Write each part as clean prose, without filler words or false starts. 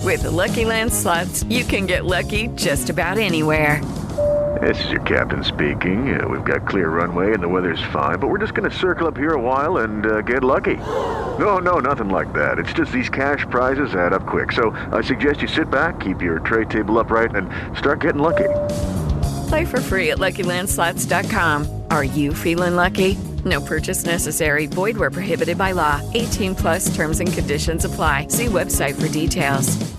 With the Lucky Land Slots, you can get lucky just about anywhere. This is your captain speaking. We've got clear runway and the weather's fine, but we're just going to circle up here a while and get lucky. No, nothing like that. It's just these cash prizes add up quick. So I suggest you sit back, keep your tray table upright, and start getting lucky. Play for free at LuckyLandSlots.com. Are you feeling lucky? No purchase necessary. Void where prohibited by law. 18 plus terms and conditions apply. See website for details.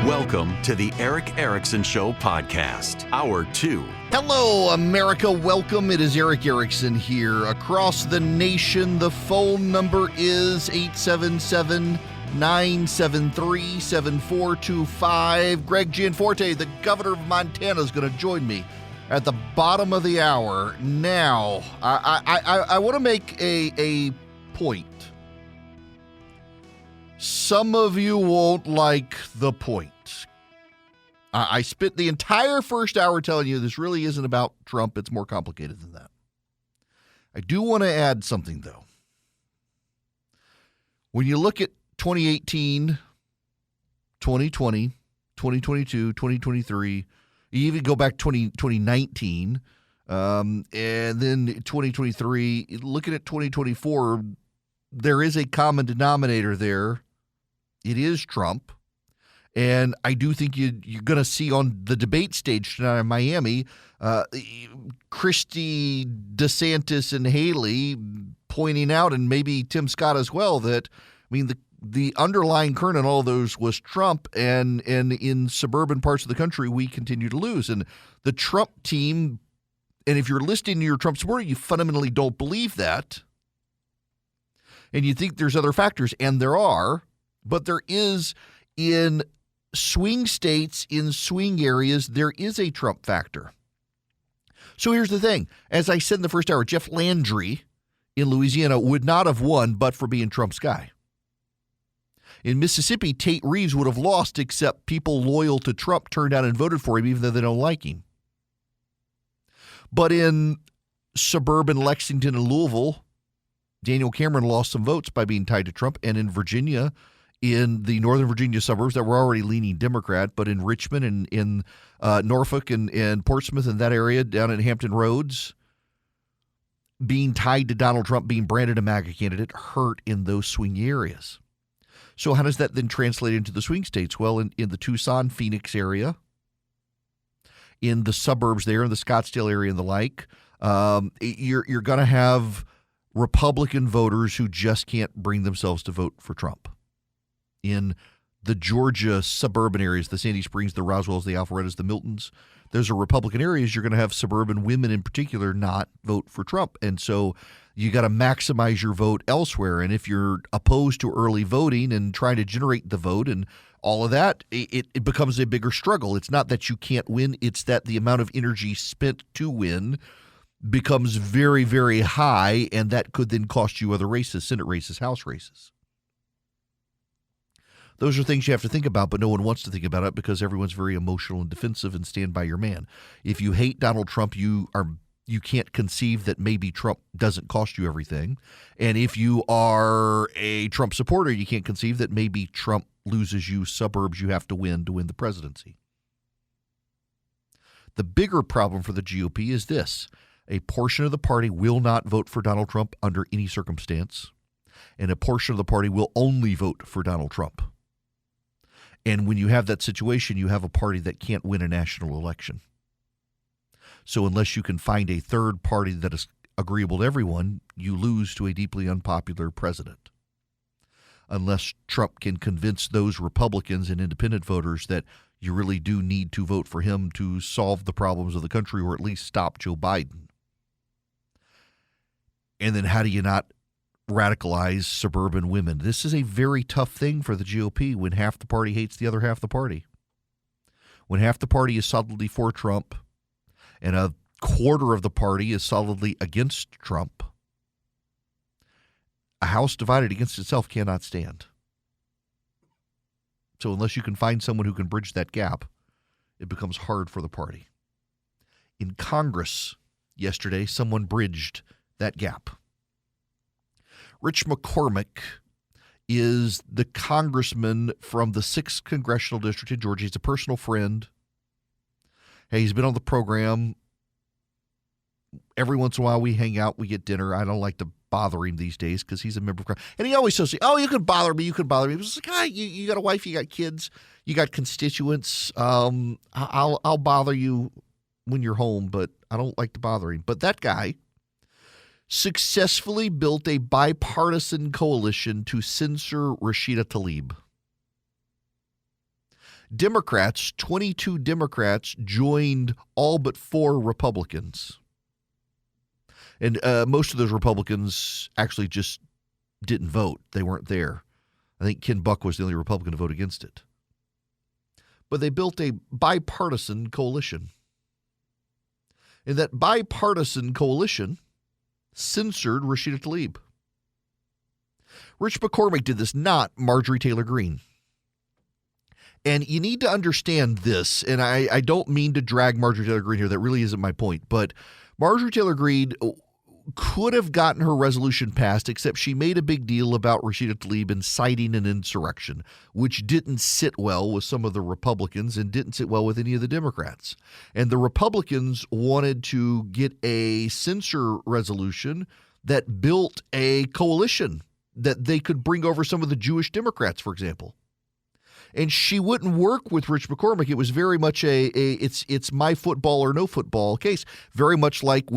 Welcome to the Eric Erickson Show podcast, Hour 2. Hello, America. Welcome. It is Eric Erickson here. Across the nation, the phone number is 877-973-7425. Greg Gianforte, the governor of Montana, is going to join me at the bottom of the hour. Now, I want to make a point. Some of you won't like the point. I spent the entire first hour telling you this really isn't about Trump. It's more complicated than that. I do want to add something, though. When you look at 2018, 2020, 2022, 2023, you even go back to 2019, and then 2023, looking at 2024, there is a common denominator there. It is Trump. And I do think you're going to see on the debate stage tonight in Miami, Christie, DeSantis, and Haley pointing out, and maybe Tim Scott as well, that, I mean, the underlying current in all of those was Trump, and in suburban parts of the country, we continue to lose. And the Trump team, and if you're listening to your Trump supporter, you fundamentally don't believe that, and you think there's other factors, and there are, but there is in swing states, in swing areas, there is a Trump factor. So here's the thing. As I said in the first hour, Jeff Landry in Louisiana would not have won but for being Trump's guy. In Mississippi, Tate Reeves would have lost except people loyal to Trump turned out and voted for him even though they don't like him. But in suburban Lexington and Louisville, Daniel Cameron lost some votes by being tied to Trump. And in Virginia, in the Northern Virginia suburbs that were already leaning Democrat, but in Richmond and in Norfolk and Portsmouth and that area down in Hampton Roads, being tied to Donald Trump, being branded a MAGA candidate, hurt in those swing areas. So how does that then translate into the swing states? Well, in the Tucson, Phoenix area, in the suburbs there, in the Scottsdale area and the like, you're going to have Republican voters who just can't bring themselves to vote for Trump. In the Georgia suburban areas, the Sandy Springs, the Roswells, the Alpharettas, the Miltons, those are Republican areas. You're going to have suburban women in particular not vote for Trump. And so you got to maximize your vote elsewhere. And if you're opposed to early voting and trying to generate the vote and all of that, it becomes a bigger struggle. It's not that you can't win. It's that the amount of energy spent to win becomes very, very high, and that could then cost you other races, Senate races, House races. Those are things you have to think about, but no one wants to think about it because everyone's very emotional and defensive and stand by your man. If you hate Donald Trump, you can't conceive that maybe Trump doesn't cost you everything. And if you are a Trump supporter, you can't conceive that maybe Trump loses you suburbs you have to win the presidency. The bigger problem for the GOP is this. A portion of the party will not vote for Donald Trump under any circumstance, and a portion of the party will only vote for Donald Trump. And when you have that situation, you have a party that can't win a national election. So unless you can find a third party that is agreeable to everyone, you lose to a deeply unpopular president. Unless Trump can convince those Republicans and independent voters that you really do need to vote for him to solve the problems of the country or at least stop Joe Biden. And then how do you not radicalize suburban women? This is a very tough thing for the GOP when half the party hates the other half of the party. When half the party is solidly for Trump and a quarter of the party is solidly against Trump, a house divided against itself cannot stand. So unless you can find someone who can bridge that gap, it becomes hard for the party. In Congress, yesterday. Someone bridged that gap. Rich McCormick is the congressman from the 6th Congressional District in Georgia. He's a personal friend. Hey, he's been on the program. Every once in a while we hang out, we get dinner. I don't like to bother him these days because he's a member of Congress. And he always says, oh, you can bother me, you can bother me. It's like, you got a wife, you got kids, you got constituents. I'll bother you when you're home, but I don't like to bother him. But that guy successfully built a bipartisan coalition to censor Rashida Tlaib. Democrats, 22 Democrats, joined all but 4 Republicans. And most of those Republicans actually just didn't vote. They weren't there. I think Ken Buck was the only Republican to vote against it. But they built a bipartisan coalition. And that bipartisan coalition censored Rashida Tlaib. Rich McCormick did this, not Marjorie Taylor Greene. And you need to understand this, and I don't mean to drag Marjorie Taylor Greene here. That really isn't my point. But Marjorie Taylor Greene could have gotten her resolution passed, except she made a big deal about Rashida Tlaib inciting an insurrection, which didn't sit well with some of the Republicans and didn't sit well with any of the Democrats. And the Republicans wanted to get a censure resolution that built a coalition that they could bring over some of the Jewish Democrats, for example. And she wouldn't work with Rich McCormick. It was very much it's my football or no football case. Very much like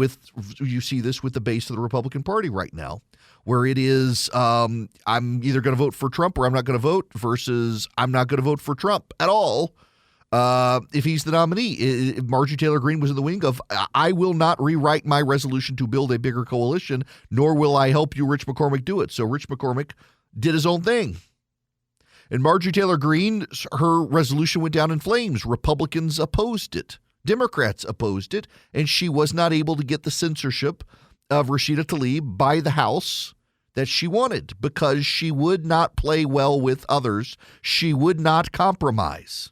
you see this with the base of the Republican Party right now, where it is I'm either going to vote for Trump or I'm not going to vote versus I'm not going to vote for Trump at all if he's the nominee. Marjorie Taylor Greene was in the wing of I will not rewrite my resolution to build a bigger coalition, nor will I help you, Rich McCormick, do it. So Rich McCormick did his own thing. And Marjorie Taylor Greene, her resolution went down in flames. Republicans opposed it. Democrats opposed it. And she was not able to get the censorship of Rashida Tlaib by the House that she wanted because she would not play well with others. She would not compromise.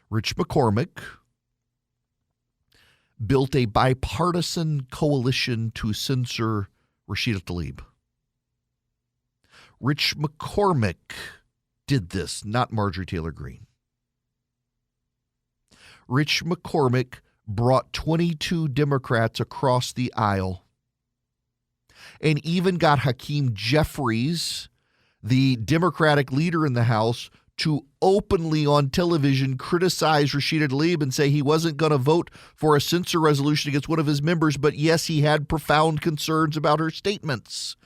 Rich McCormick built a bipartisan coalition to censor Rashida Tlaib. Rich McCormick did this, not Marjorie Taylor Greene. Rich McCormick brought 22 Democrats across the aisle and even got Hakeem Jeffries, the Democratic leader in the House, to openly on television criticize Rashida Tlaib and say he wasn't going to vote for a censure resolution against one of his members, but yes, he had profound concerns about her statements.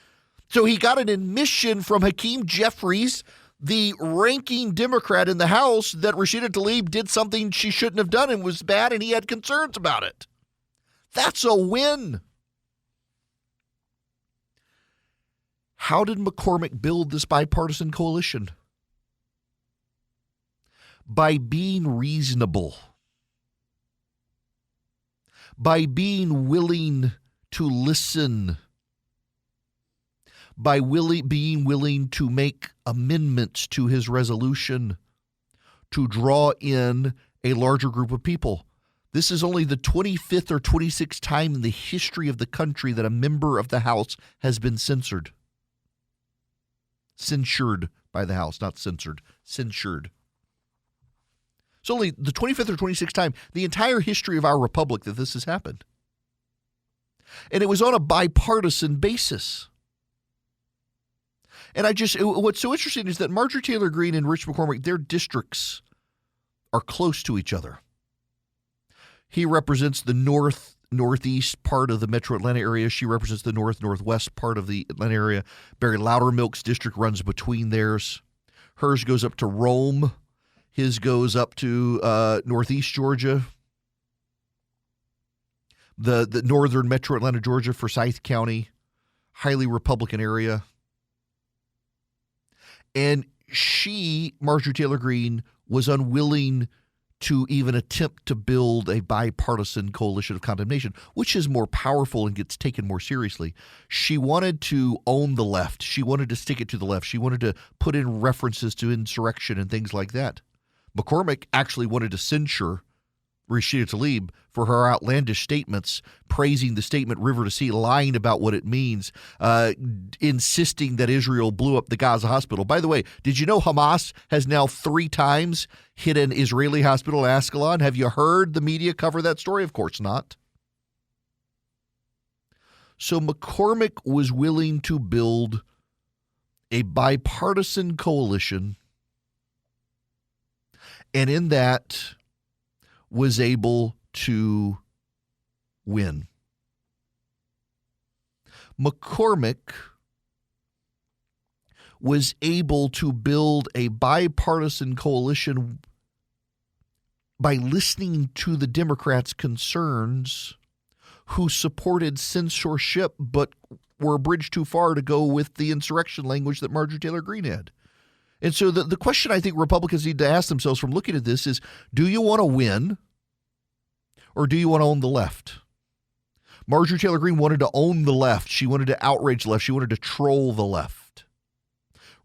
So he got an admission from Hakeem Jeffries, the ranking Democrat in the House, that Rashida Tlaib did something she shouldn't have done and was bad, and he had concerns about it. That's a win. How did McCormick build this bipartisan coalition? By being reasonable. By being willing to listen. By being willing to make amendments to his resolution to draw in a larger group of people. This is only the 25th or 26th time in the history of the country that a member of the House has been censored. Censured by the House, not censored. Censured. It's only the 25th or 26th time the entire history of our republic that this has happened. And it was on a bipartisan basis. And what's so interesting is that Marjorie Taylor Greene and Rich McCormick, their districts are close to each other. He represents the northeast part of the metro Atlanta area. She represents the northwest part of the Atlanta area. Barry Loudermilk's district runs between theirs. Hers goes up to Rome. His goes up to northeast Georgia. The northern metro Atlanta, Georgia, Forsyth County, highly Republican area. And she, Marjorie Taylor Greene, was unwilling to even attempt to build a bipartisan coalition of condemnation, which is more powerful and gets taken more seriously. She wanted to own the left. She wanted to stick it to the left. She wanted to put in references to insurrection and things like that. McCormick actually wanted to censure Rashida Tlaib for her outlandish statements, praising the statement River to Sea, lying about what it means, insisting that Israel blew up the Gaza hospital. By the way, did you know Hamas has now 3 times hit an Israeli hospital in Ascalon? Have you heard the media cover that story? Of course not. So McCormick was willing to build a bipartisan coalition, and in that was able to win. McCormick was able to build a bipartisan coalition by listening to the Democrats' concerns, who supported censorship but were a bridge too far to go with the insurrection language that Marjorie Taylor Greene had. And so the question I think Republicans need to ask themselves from looking at this is, do you want to win or do you want to own the left? Marjorie Taylor Greene wanted to own the left. She wanted to outrage the left. She wanted to troll the left.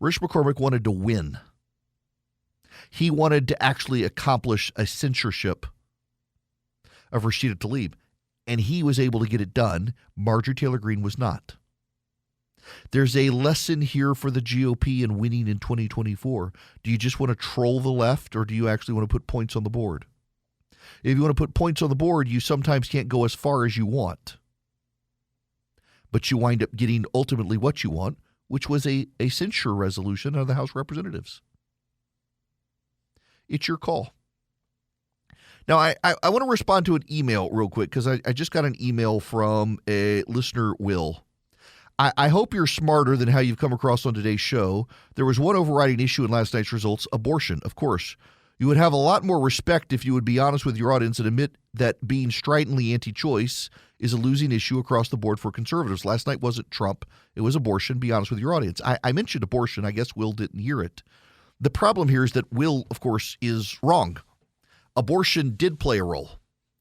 Rich McCormick wanted to win. He wanted to actually accomplish a censorship of Rashida Tlaib, and he was able to get it done. Marjorie Taylor Greene was not. There's a lesson here for the GOP in winning in 2024. Do you just want to troll the left, or do you actually want to put points on the board? If you want to put points on the board, you sometimes can't go as far as you want. But you wind up getting ultimately what you want, which was a censure resolution out of the House of Representatives. It's your call. Now, I want to respond to an email real quick because I just got an email from a listener, Will. I hope you're smarter than how you've come across on today's show. There was one overriding issue in last night's results, abortion, of course. You would have a lot more respect if you would be honest with your audience and admit that being stridently anti-choice is a losing issue across the board for conservatives. Last night wasn't Trump. It was abortion. Be honest with your audience. I mentioned abortion. I guess Will didn't hear it. The problem here is that Will, of course, is wrong. Abortion did play a role.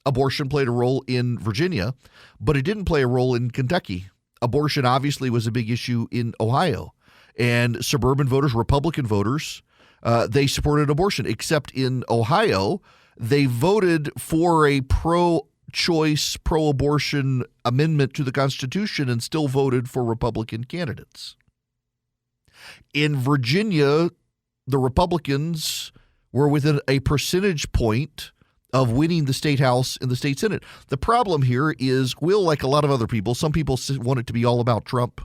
Abortion played a role in Virginia, but it didn't play a role in Kentucky. Abortion obviously was a big issue in Ohio. And suburban voters, Republican voters, they supported abortion, except in Ohio, they voted for a pro-choice, pro-abortion amendment to the Constitution and still voted for Republican candidates. In Virginia, the Republicans were within a percentage point of winning the state house and the state senate. The problem here is, Will, like a lot of other people, some people want it to be all about Trump.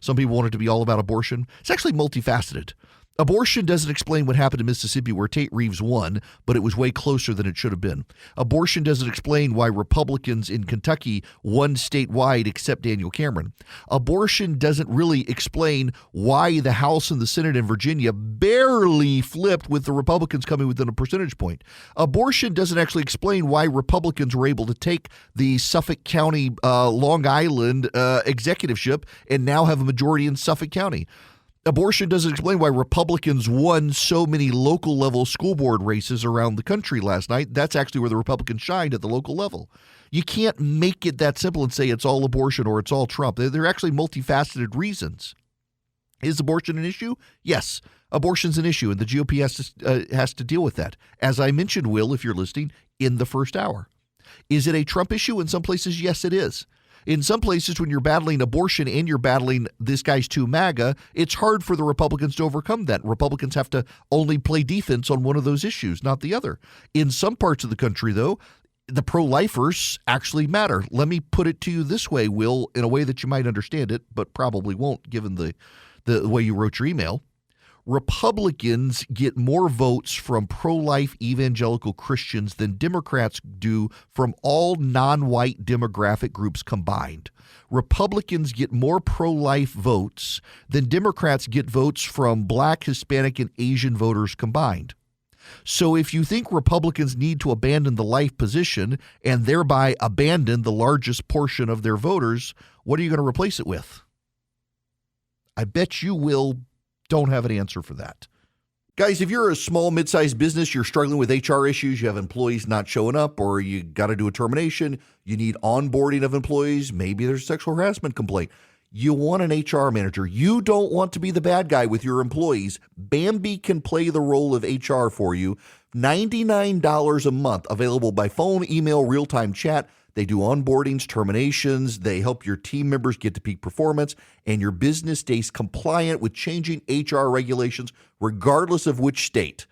Some people want it to be all about abortion. It's actually multifaceted. Abortion doesn't explain what happened in Mississippi where Tate Reeves won, but it was way closer than it should have been. Abortion doesn't explain why Republicans in Kentucky won statewide except Daniel Cameron. Abortion doesn't really explain why the House and the Senate in Virginia barely flipped with the Republicans coming within a percentage point. Abortion doesn't actually explain why Republicans were able to take the Suffolk County, Long Island executiveship and now have a majority in Suffolk County. Abortion doesn't explain why Republicans won so many local level school board races around the country last night. That's actually where the Republicans shined, at the local level. You can't make it that simple and say it's all abortion or it's all Trump. They're actually multifaceted reasons. Is abortion an issue? Yes, abortion's an issue, and the GOP has to deal with that. As I mentioned, Will, if you're listening, in the first hour. Is it a Trump issue? In some places, yes, it is. In some places, when you're battling abortion and you're battling this guy's too MAGA, it's hard for the Republicans to overcome that. Republicans have to only play defense on one of those issues, not the other. In some parts of the country, though, the pro-lifers actually matter. Let me put it to you this way, Will, in a way that you might understand it, but probably won't given the way you wrote your email. Republicans get more votes from pro-life evangelical Christians than Democrats do from all non-white demographic groups combined. Republicans get more pro-life votes than Democrats get votes from Black, Hispanic, and Asian voters combined. So if you think Republicans need to abandon the life position and thereby abandon the largest portion of their voters, what are you going to replace it with? I bet you will don't have an answer for that. Guys, if you're a small, mid-sized business, you're struggling with HR issues, you have employees not showing up, or you got to do a termination, you need onboarding of employees, maybe there's a sexual harassment complaint. You want an HR manager. You don't want to be the bad guy with your employees. Bambee can play the role of HR for you. $99 a month, available by phone, email, real-time chat. They do onboardings, terminations. They help your team members get to peak performance, and your business stays compliant with changing HR regulations, regardless of which state.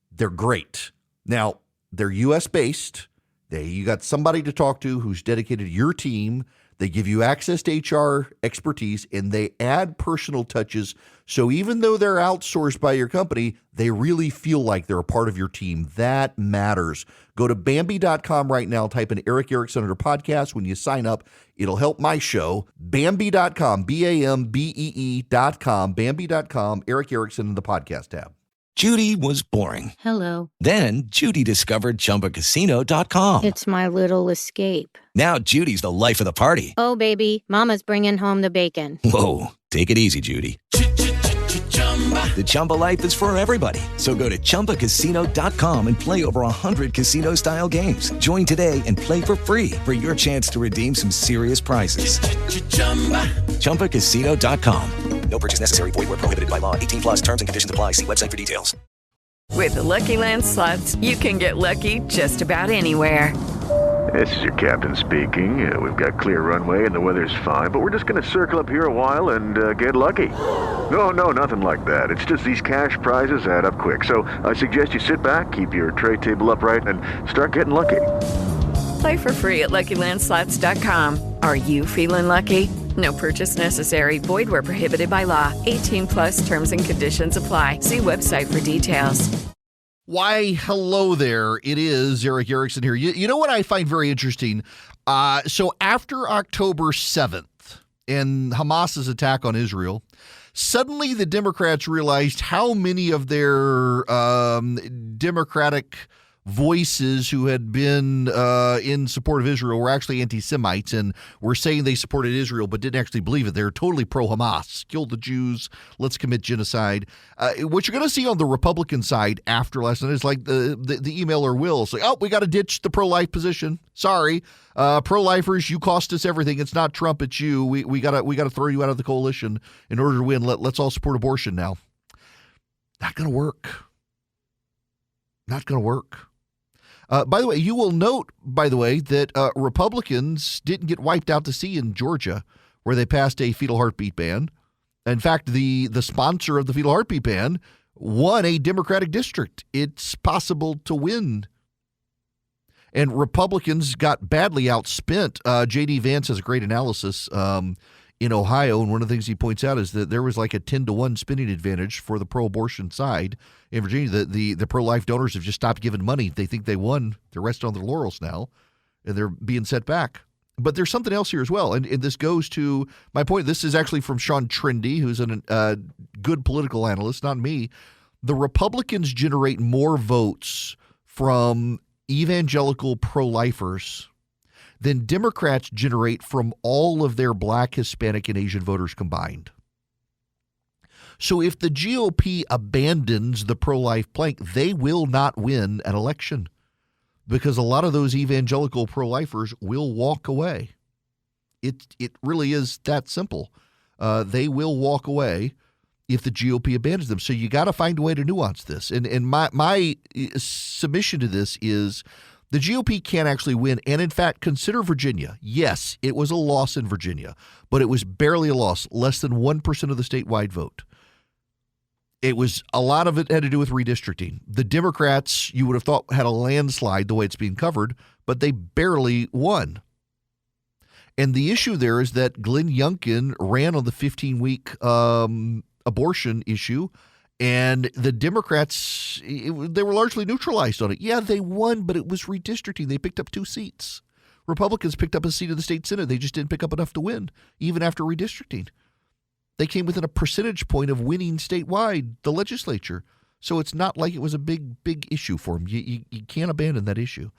They're great. Now, they're U.S.-based. You got somebody to talk to who's dedicated to your team. They give you access to HR expertise, and they add personal touches. So even though they're outsourced by your company, they really feel like they're a part of your team. That matters. Go to Bambee.com right now. Type in Eric Erickson under podcast. When you sign up, it'll help my show. Bambee.com, Bambee.com, Bambee.com, Eric Erickson in the podcast tab. Judy was boring. Hello. Then Judy discovered ChumbaCasino.com. It's my little escape. Now Judy's the life of the party. Oh, baby, mama's bringing home the bacon. Whoa, take it easy, Judy. The Chumba life is for everybody. So go to ChumbaCasino.com and play over 100 casino-style games. Join today and play for free for your chance to redeem some serious prizes. ChumbaCasino.com. No purchase necessary. Void where prohibited by law. 18 plus terms and conditions apply. See website for details. With the Lucky Land Slots, you can get lucky just about anywhere. This is your captain speaking. We've got clear runway and the weather's fine, but we're just going to circle up here a while and get lucky. No, nothing like that. It's just these cash prizes add up quick. So I suggest you sit back, keep your tray table upright, and start getting lucky. Play for free at LuckyLandSlots.com. Are you feeling lucky? No purchase necessary. Void where prohibited by law. 18 plus terms and conditions apply. See website for details. Why, hello there. It is Eric Erickson here. You know what I find very interesting? So after October 7th and Hamas's attack on Israel, suddenly the Democrats realized how many of their Democratic voices who had been in support of Israel were actually anti-Semites and were saying they supported Israel but didn't actually believe it. They're totally pro-Hamas. Kill the Jews. Let's commit genocide. What you're going to see on the Republican side after last night is like the emailer will say, oh, we got to ditch the pro-life position. Sorry. Pro-lifers, you cost us everything. It's not Trump, it's you. We got to throw you out of the coalition in order to win. Let's all support abortion now. Not going to work. Not going to work. By the way, you will note, that Republicans didn't get wiped out to sea in Georgia, where they passed a fetal heartbeat ban. In fact, the sponsor of the fetal heartbeat ban won a Democratic district. It's possible to win. And Republicans got badly outspent. J.D. Vance has a great analysis in Ohio, and one of the things he points out is that there was like a 10-1 spending advantage for the pro-abortion side. In Virginia, the pro-life donors have just stopped giving money. They think they won. They're resting on their laurels now, and they're being set back. But there's something else here as well, and this goes to my point. This is actually from Sean Trendy, who's a good political analyst, not me. The Republicans generate more votes from evangelical pro-lifers than Democrats generate from all of their Black, Hispanic, and Asian voters combined. So if the GOP abandons the pro-life plank, they will not win an election because a lot of those evangelical pro-lifers will walk away. It really is that simple. They will walk away if the GOP abandons them. So you got to find a way to nuance this. And my submission to this is the GOP can't actually win. And in fact, consider Virginia. Yes, it was a loss in Virginia, but it was barely a loss, less than 1% of the statewide vote. A lot of it had to do with redistricting. The Democrats, you would have thought, had a landslide the way it's being covered, but they barely won. And the issue there is that Glenn Youngkin ran on the 15-week abortion issue, and the Democrats, they were largely neutralized on it. Yeah, they won, but it was redistricting. They picked up 2 seats. Republicans picked up a seat in the state Senate. They just didn't pick up enough to win, even after redistricting. They came within a percentage point of winning statewide, the legislature. So it's not like it was a big issue for them. You can't abandon that issue.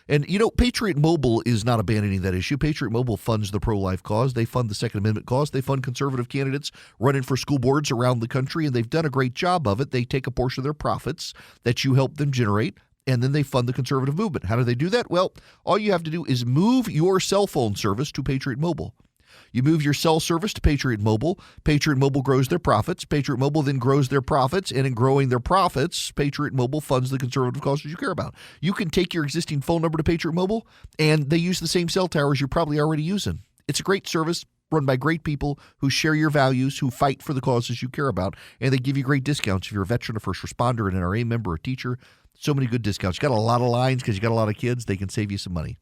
And, Patriot Mobile is not abandoning that issue. Patriot Mobile funds the pro-life cause. They fund the Second Amendment cause. They fund conservative candidates running for school boards around the country, and they've done a great job of it. They take a portion of their profits that you help them generate, and then they fund the conservative movement. How do they do that? Well, all you have to do is move your cell phone service to Patriot Mobile. You move your cell service to Patriot Mobile. Patriot Mobile grows their profits. Patriot Mobile then grows their profits. And in growing their profits, Patriot Mobile funds the conservative causes you care about. You can take your existing phone number to Patriot Mobile, and they use the same cell towers you're probably already using. It's a great service run by great people who share your values, who fight for the causes you care about, and they give you great discounts if you're a veteran, a first responder, an NRA member, a teacher. So many good discounts. You got a lot of lines because you got a lot of kids. They can save you some money.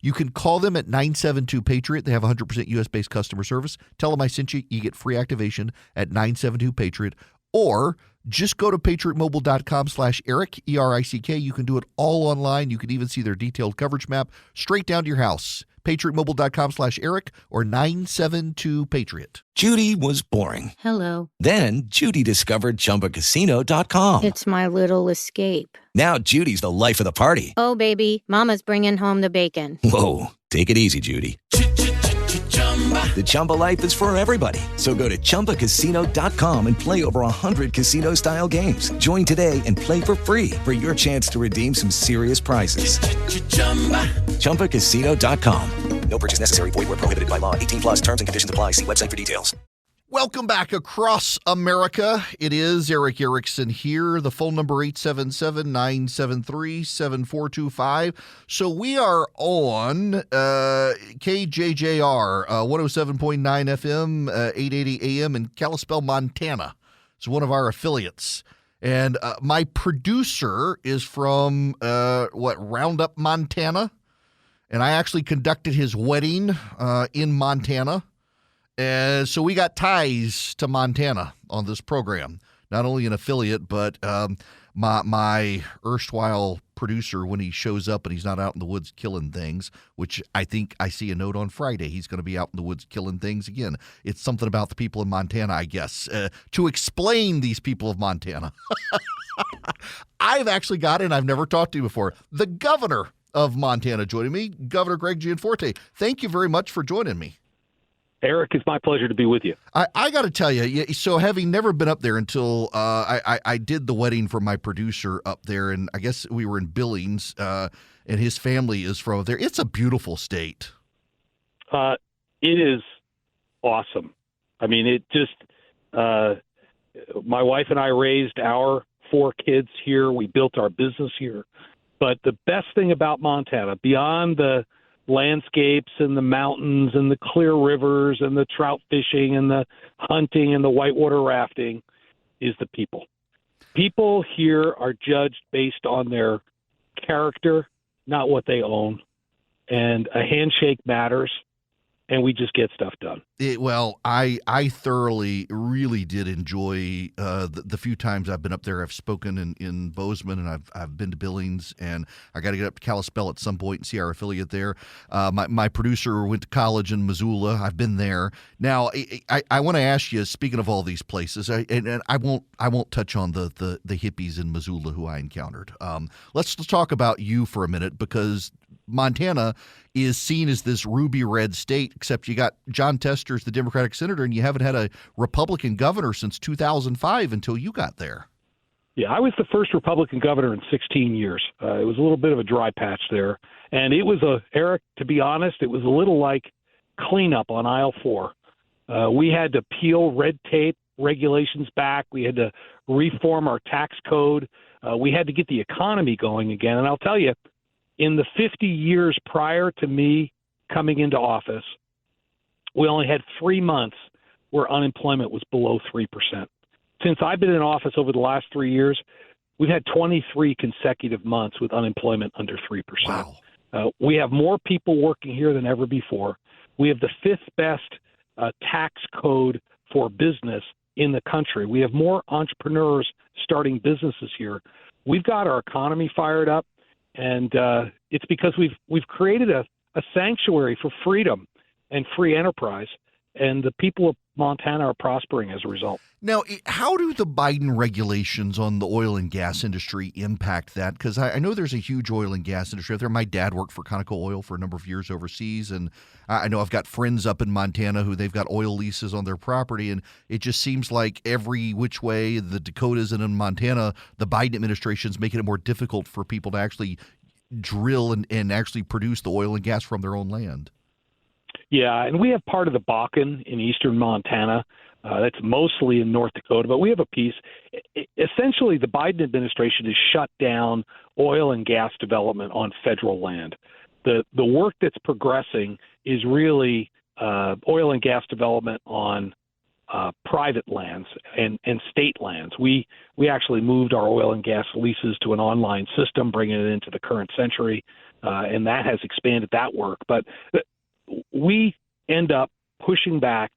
You can call them at 972-PATRIOT. They have 100% U.S.-based customer service. Tell them I sent you. You get free activation at 972-PATRIOT. Or just go to patriotmobile.com/Eric, E-R-I-C-K. You can do it all online. You can even see their detailed coverage map straight down to your house. patriotmobile.com/Eric or 972-PATRIOT. Judy was boring. Hello. Then Judy discovered ChumbaCasino.com. It's my little escape. Now Judy's the life of the party. Oh, baby, mama's bringing home the bacon. Whoa, take it easy, Judy. The Chumba life is for everybody. So go to ChumbaCasino.com and play over 100 casino-style games. Join today and play for free for your chance to redeem some serious prizes. ChumbaCasino.com. No purchase necessary. Void where prohibited by law. 18+ terms and conditions apply. See website for details. Welcome back across America. It is Eric Erickson here. The phone number 877-973-7425. So we are on KJJR 107.9 FM, 880 AM in Kalispell, Montana. It's one of our affiliates. And my producer is from Roundup, Montana. And I actually conducted his wedding in Montana. So we got ties to Montana on this program. Not only an affiliate, but my erstwhile producer, when he shows up and he's not out in the woods killing things, which I think I see a note on Friday, he's going to be out in the woods killing things again. It's something about the people in Montana, I guess. To explain these people of Montana, I've actually got, and I've never talked to you before, the governor of Montana joining me, Governor Greg Gianforte. Thank you very much for joining me. Eric, it's my pleasure to be with you. I got to tell you, so having never been up there until I did the wedding for my producer up there, and I guess we were in Billings, and his family is from there. It's a beautiful state. It is awesome. I mean, it just my wife and I raised our 4 kids here. We built our business here. But the best thing about Montana, beyond the landscapes and the mountains and the clear rivers and the trout fishing and the hunting and the whitewater rafting, is the people. People here are judged based on their character, not what they own. And a handshake matters, and we just get stuff done. I thoroughly, really did enjoy the few times I've been up there. I've spoken in Bozeman, and I've been to Billings, and I got to get up to Kalispell at some point and see our affiliate there. My producer went to college in Missoula. I've been there. Now, I want to ask you, speaking of all these places, and I won't touch on the hippies in Missoula who I encountered. Let's talk about you for a minute, because Montana is seen as this ruby red state, except you got John Tester's the Democratic senator, and you haven't had a Republican governor since 2005 until you got there. Yeah, I was the first Republican governor in 16 years. It was a little bit of a dry patch there. And it was Eric, to be honest, it was a little like cleanup on aisle 4. We had to peel red tape regulations back. We had to reform our tax code. We had to get the economy going again. And I'll tell you, in the 50 years prior to me coming into office, we only had 3 months where unemployment was below 3%. Since I've been in office over the last 3 years, we've had 23 consecutive months with unemployment under 3%. Wow. We have more people working here than ever before. We have the 5th best tax code for business in the country. We have more entrepreneurs starting businesses here. We've got our economy fired up. And it's because we've created a sanctuary for freedom and free enterprise, and the people of Montana are prospering as a result. Now, how do the Biden regulations on the oil and gas industry impact that? Because I know there's a huge oil and gas industry out there. My dad worked for Conoco Oil for a number of years overseas, and I know I've got friends up in Montana who they've got oil leases on their property, and it just seems like every which way, the Dakotas and in Montana, the Biden administration is making it more difficult for people to actually drill and actually produce the oil and gas from their own land. Yeah, and we have part of the Bakken in eastern Montana. That's mostly in North Dakota, but we have a piece. Essentially, the Biden administration has shut down oil and gas development on federal land. The work that's progressing is really oil and gas development on private lands and state lands. We actually moved our oil and gas leases to an online system, bringing it into the current century, and that has expanded that work. But we end up pushing back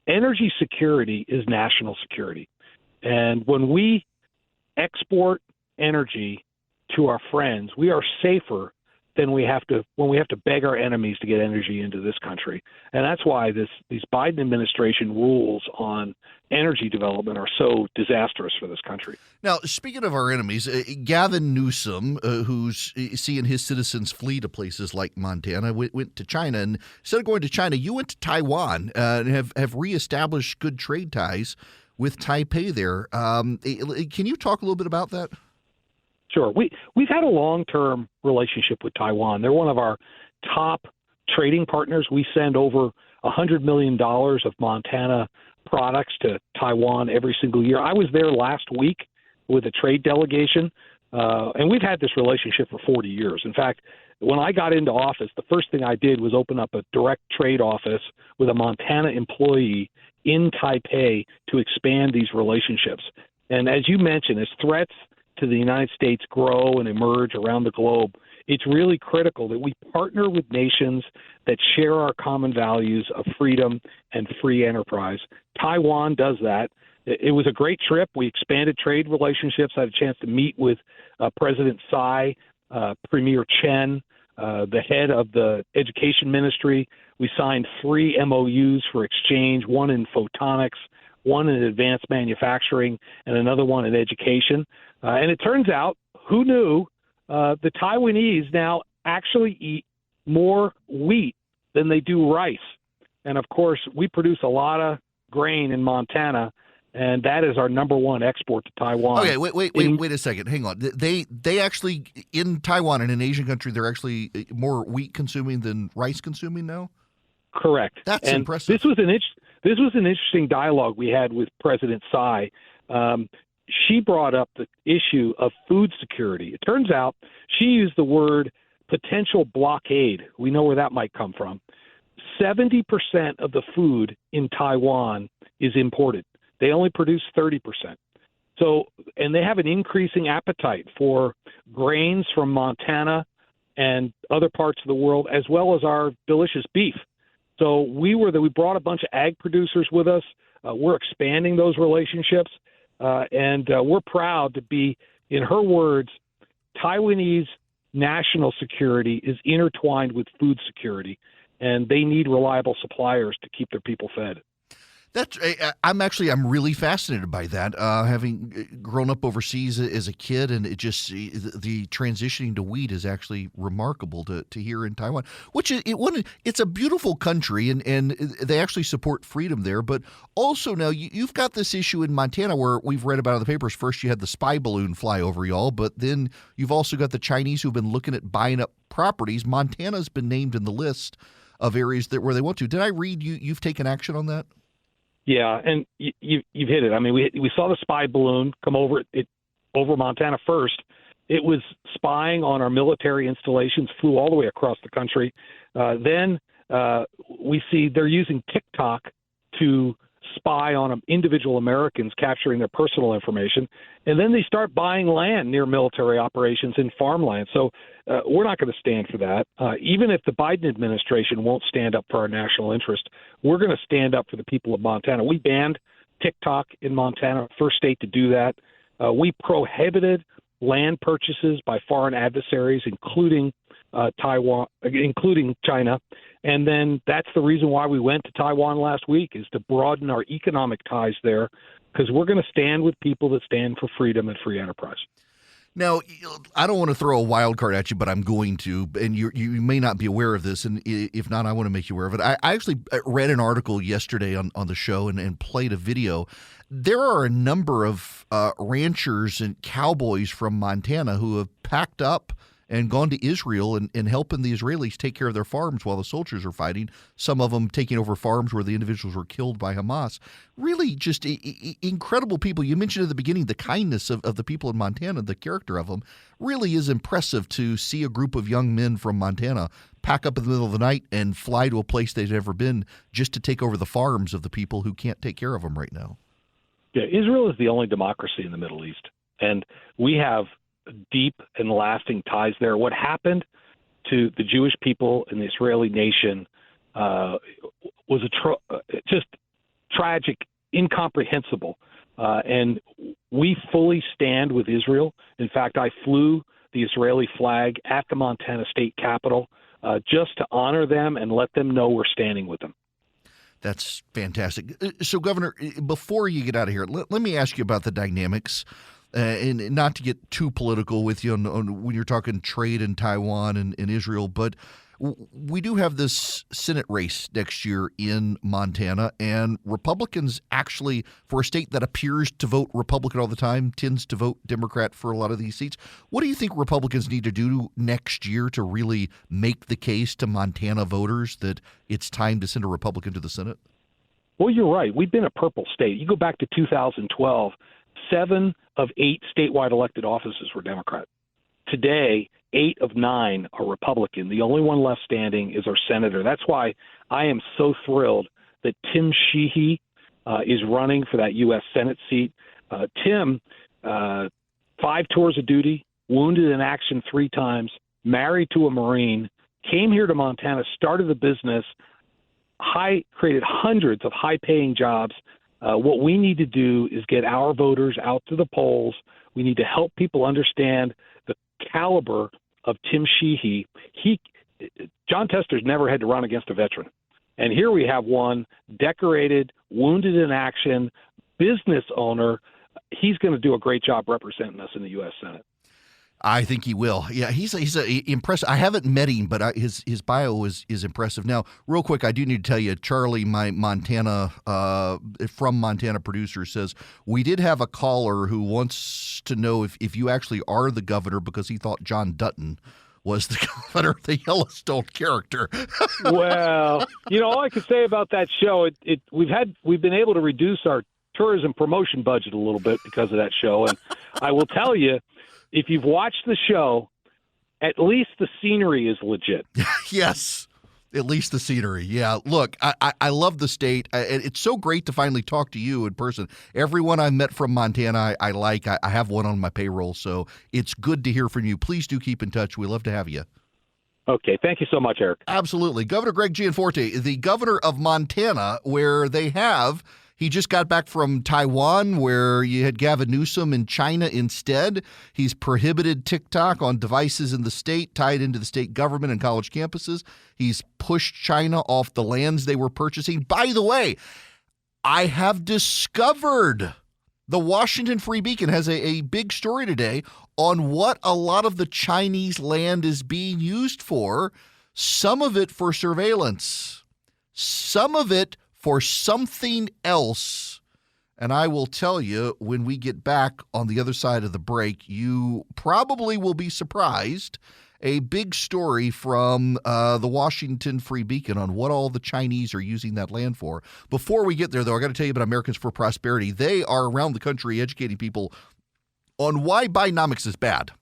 energy security is national security. And when we export energy to our friends, we are safer than when we have to beg our enemies to get energy into this country. And that's why these Biden administration rules on energy development are so disastrous for this country. Now, speaking of our enemies, Gavin Newsom, who's seeing his citizens flee to places like Montana, went to China. And instead of going to China, you went to Taiwan and have reestablished good trade ties with Taipei there. Can you talk a little bit about that? Sure. We've had a long-term relationship with Taiwan. They're one of our top trading partners. We send over $100 million of Montana products to Taiwan every single year. I was there last week with a trade delegation, and we've had this relationship for 40 years. In fact, when I got into office, the first thing I did was open up a direct trade office with a Montana employee in Taipei to expand these relationships. And as you mentioned, as threats to the United States grow and emerge around the globe, it's really critical that we partner with nations that share our common values of freedom and free enterprise. Taiwan does that. It was a great trip. We expanded trade relationships. I had a chance to meet with President Tsai, Premier Chen, the head of the education ministry. We signed 3 MOUs for exchange, one in photonics, one in advanced manufacturing, and another one in education. And it turns out, who knew, the Taiwanese now actually eat more wheat than they do rice. And, of course, we produce a lot of grain in Montana, and that is our number one export to Taiwan. Okay, wait a second. Hang on. They actually, in Taiwan, in an Asian country, they're actually more wheat consuming than rice consuming now? Correct. That's and impressive. This was an interesting dialogue we had with President Tsai. She brought up the issue of food security. It turns out she used the word potential blockade. We know where that might come from. 70% of the food in Taiwan is imported. They only produce 30%. So, and they have an increasing appetite for grains from Montana and other parts of the world, as well as our delicious beef. So we brought a bunch of ag producers with us. We're expanding those relationships, and we're proud to be, in her words, Taiwanese national security is intertwined with food security, and they need reliable suppliers to keep their people fed. I'm really fascinated by that. Having grown up overseas as a kid, and the transitioning to wheat is actually remarkable to hear in Taiwan. It's a beautiful country, and they actually support freedom there. But also now you've got this issue in Montana where we've read about in the papers. First, you had the spy balloon fly over y'all, but then you've also got the Chinese who've been looking at buying up properties. Montana's been named in the list of areas where they want to. Did I read you've taken action on that? Yeah, and you've hit it. I mean, we saw the spy balloon come over Montana first. It was spying on our military installations, flew all the way across the country. Then we see they're using TikTok to spy on individual Americans, capturing their personal information. And then they start buying land near military operations and farmland. So we're not going to stand for that. Even if the Biden administration won't stand up for our national interest, we're going to stand up for the people of Montana. We banned TikTok in Montana, first state to do that. We prohibited land purchases by foreign adversaries, including Taiwan, including China. And then that's the reason why we went to Taiwan last week, is to broaden our economic ties there, because we're going to stand with people that stand for freedom and free enterprise. Now, I don't want to throw a wild card at you, but I'm going to, and you may not be aware of this, and if not, I want to make you aware of it. I actually read an article yesterday on the show and played a video. There are a number of ranchers and cowboys from Montana who have packed up and gone to Israel and helping the Israelis take care of their farms while the soldiers are fighting, some of them taking over farms where the individuals were killed by Hamas. Really just incredible people. You mentioned at the beginning the kindness of the people in Montana, the character of them. Really is impressive to see a group of young men from Montana pack up in the middle of the night and fly to a place they've never been just to take over the farms of the people who can't take care of them right now. Yeah, Israel is the only democracy in the Middle East, and we have deep and lasting ties there. What happened to the Jewish people and the Israeli nation was just tragic, incomprehensible, and we fully stand with Israel. In fact, I flew the Israeli flag at the Montana State Capitol just to honor them and let them know we're standing with them. That's fantastic. So, Governor, before you get out of here, let me ask you about the dynamics. And not to get too political with you on when you're talking trade in Taiwan and Israel, but we do have this Senate race next year in Montana, and Republicans actually, for a state that appears to vote Republican all the time, tends to vote Democrat for a lot of these seats. What do you think Republicans need to do next year to really make the case to Montana voters that it's time to send a Republican to the Senate? Well, you're right. We've been a purple state. You go back to 2012, 7 of 8 statewide elected offices were Democrat. Today, 8 of 9 are Republican. The only one left standing is our senator. That's why I am so thrilled that Tim Sheehy is running for that U.S. Senate seat. Tim, 5 tours of duty, wounded in action 3 times, married to a Marine, came here to Montana, started the business, created hundreds of high-paying jobs. What we need to do is get our voters out to the polls. We need to help people understand the caliber of Tim Sheehy. John Tester's never had to run against a veteran. And here we have one decorated, wounded in action, business owner. He's going to do a great job representing us in the U.S. Senate. I think he will. Yeah, he's impressive. I haven't met him, but his bio is impressive. Now, real quick, I do need to tell you, Charlie, my Montana from Montana producer, says we did have a caller who wants to know if you actually are the governor because he thought John Dutton was the governor of the Yellowstone character. Well, all I can say about that show, we've been able to reduce our tourism promotion budget a little bit because of that show, and I will tell you, if you've watched the show, at least the scenery is legit. Yes, at least the scenery. Yeah, look, I love the state. It's so great to finally talk to you in person. Everyone I've met from Montana, I like. I have one on my payroll, so it's good to hear from you. Please do keep in touch. We love to have you. Okay, thank you so much, Eric. Absolutely. Governor Greg Gianforte, the governor of Montana, where he just got back from Taiwan, where you had Gavin Newsom in China instead. He's prohibited TikTok on devices in the state tied into the state government and college campuses. He's pushed China off the lands they were purchasing. By the way, I have discovered the Washington Free Beacon has a big story today on what a lot of the Chinese land is being used for. Some of it for surveillance, some of it for something else. And I will tell you, when we get back on the other side of the break, you probably will be surprised. A big story from the Washington Free Beacon on what all the Chinese are using that land for. Before we get there, though, I got to tell you about Americans for Prosperity. They are around the country educating people on why Bidenomics is bad.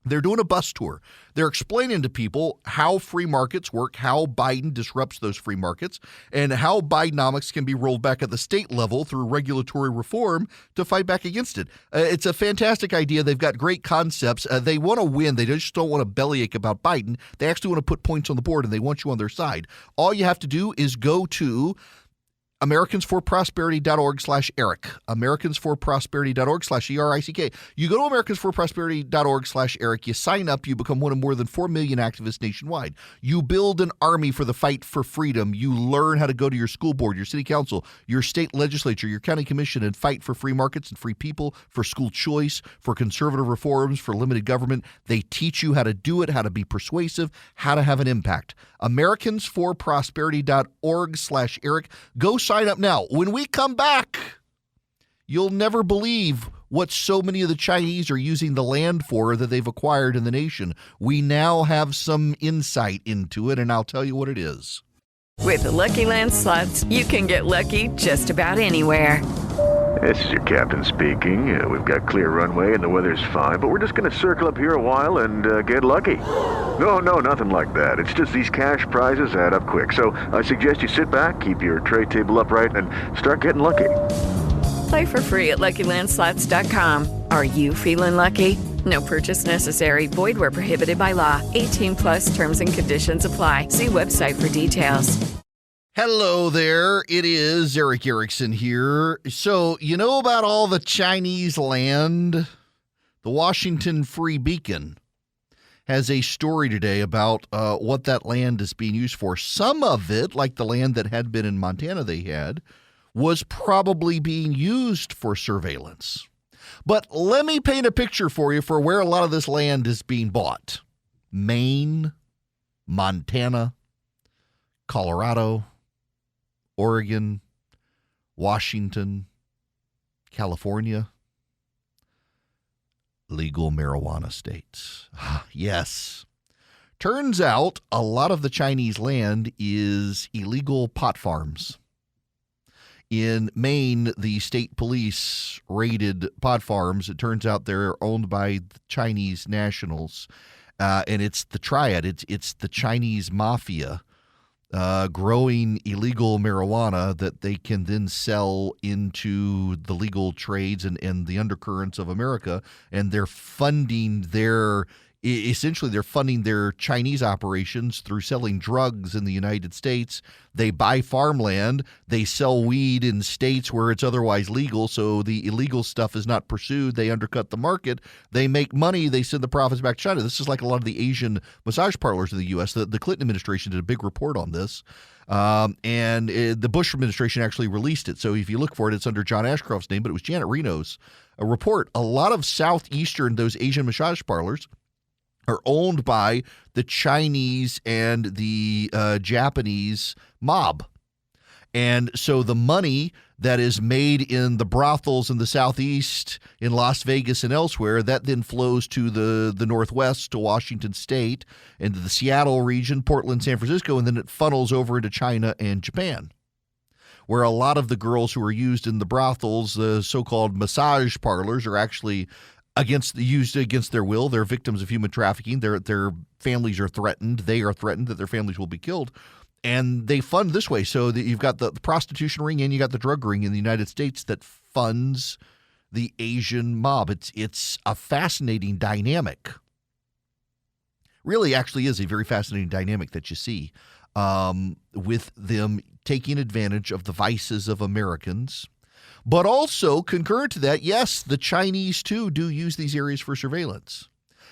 They're doing a bus tour. They're explaining to people how free markets work, how Biden disrupts those free markets, and how Bidenomics can be rolled back at the state level through regulatory reform to fight back against it. It's a fantastic idea. They've got great concepts. They want to win. They just don't want to bellyache about Biden. They actually want to put points on the board, and they want you on their side. All you have to do is go to AmericansForProsperity.org/Eric. AmericansForProsperity.org/ERICK. You go to AmericansForProsperity.org/Eric. You sign up. You become one of more than 4 million activists nationwide. You build an army for the fight for freedom. You learn how to go to your school board, your city council, your state legislature, your county commission, and fight for free markets and free people, for school choice, for conservative reforms, for limited government. They teach you how to do it, how to be persuasive, how to have an impact. AmericansForProsperity.org/Eric. Go sign up now. When we come back, you'll never believe what so many of the Chinese are using the land for that they've acquired in the nation. We now have some insight into it, and I'll tell you what it is. With the Lucky Land Slots, you can get lucky just about anywhere. This is your captain speaking. We've got clear runway and the weather's fine, but we're just going to circle up here a while and get lucky. No, nothing like that. It's just these cash prizes add up quick. So I suggest you sit back, keep your tray table upright, and start getting lucky. Play for free at LuckyLandSlots.com. Are you feeling lucky? No purchase necessary. Void where prohibited by law. 18+ terms and conditions apply. See website for details. Hello there. It is Eric Erickson here. So, you know about all the Chinese land? The Washington Free Beacon has a story today about what that land is being used for. Some of it, like the land that had been in Montana they had, was probably being used for surveillance. But let me paint a picture for you for where a lot of this land is being bought. Maine, Montana, Colorado, Oregon, Washington, California, legal marijuana states. Yes. Turns out a lot of the Chinese land is illegal pot farms. In Maine, the state police raided pot farms. It turns out they're owned by Chinese nationals, and it's the triad. It's the Chinese mafia growing illegal marijuana that they can then sell into the legal trades and the undercurrents of America, and they're funding their Chinese operations through selling drugs in the United States. They buy farmland. They sell weed in states where it's otherwise legal, so the illegal stuff is not pursued. They undercut the market. They make money. They send the profits back to China. This is like a lot of the Asian massage parlors in the U.S. The Clinton administration did a big report on this, and the Bush administration actually released it. So if you look for it, it's under John Ashcroft's name, but it was Janet Reno's report. A lot of southeastern, those Asian massage parlors, are owned by the Chinese and the Japanese mob. And so the money that is made in the brothels in the Southeast, in Las Vegas and elsewhere, that then flows to the Northwest, to Washington State, into the Seattle region, Portland, San Francisco, and then it funnels over into China and Japan, where a lot of the girls who are used in the brothels, the so-called massage parlors, are actually used against their will. They're victims of human trafficking. Their families are threatened. They are threatened that their families will be killed. And they fund this way. So that you've got the prostitution ring and you got the drug ring in the United States that funds the Asian mob. It's a fascinating dynamic. Really actually is a very fascinating dynamic that you see with them taking advantage of the vices of Americans. But also, concurrent to that, yes, the Chinese, too, do use these areas for surveillance.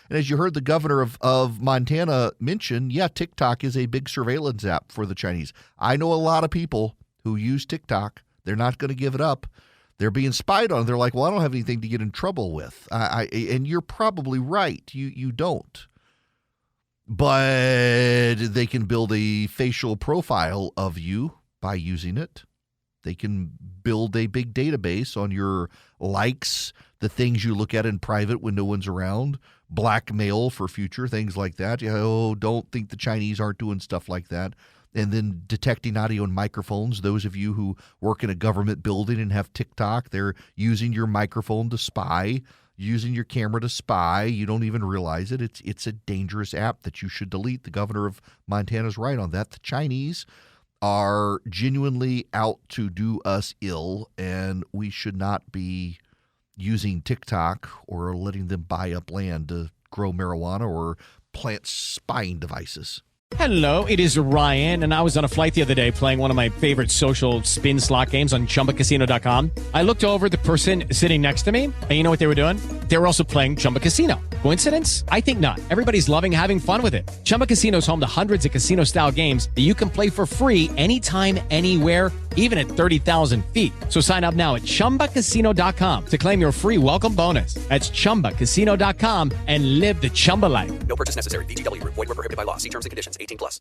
And as you heard the governor of Montana mention, yeah, TikTok is a big surveillance app for the Chinese. I know a lot of people who use TikTok. They're not going to give it up. They're being spied on. They're like, well, I don't have anything to get in trouble with. And you're probably right. You don't. But they can build a facial profile of you by using it. They can build a big database on your likes, the things you look at in private when no one's around, blackmail for future, things like that. Don't think the Chinese aren't doing stuff like that. And then detecting audio and microphones. Those of you who work in a government building and have TikTok, they're using your microphone to spy, using your camera to spy. You don't even realize it. It's a dangerous app that you should delete. The governor of Montana's right on that. The Chinese are genuinely out to do us ill, and we should not be using TikTok or letting them buy up land to grow marijuana or plant spying devices. Hello, it is Ryan, and I was on a flight the other day playing one of my favorite social spin slot games on ChumbaCasino.com. I looked over at the person sitting next to me, and you know what they were doing? They were also playing Chumba Casino. Coincidence? I think not. Everybody's loving having fun with it. Chumba Casino is home to hundreds of casino-style games that you can play for free anytime, anywhere, even at 30,000 feet. So sign up now at ChumbaCasino.com to claim your free welcome bonus. That's ChumbaCasino.com and live the Chumba life. No purchase necessary. VGW. Void where prohibited by law. See terms and conditions. 18+.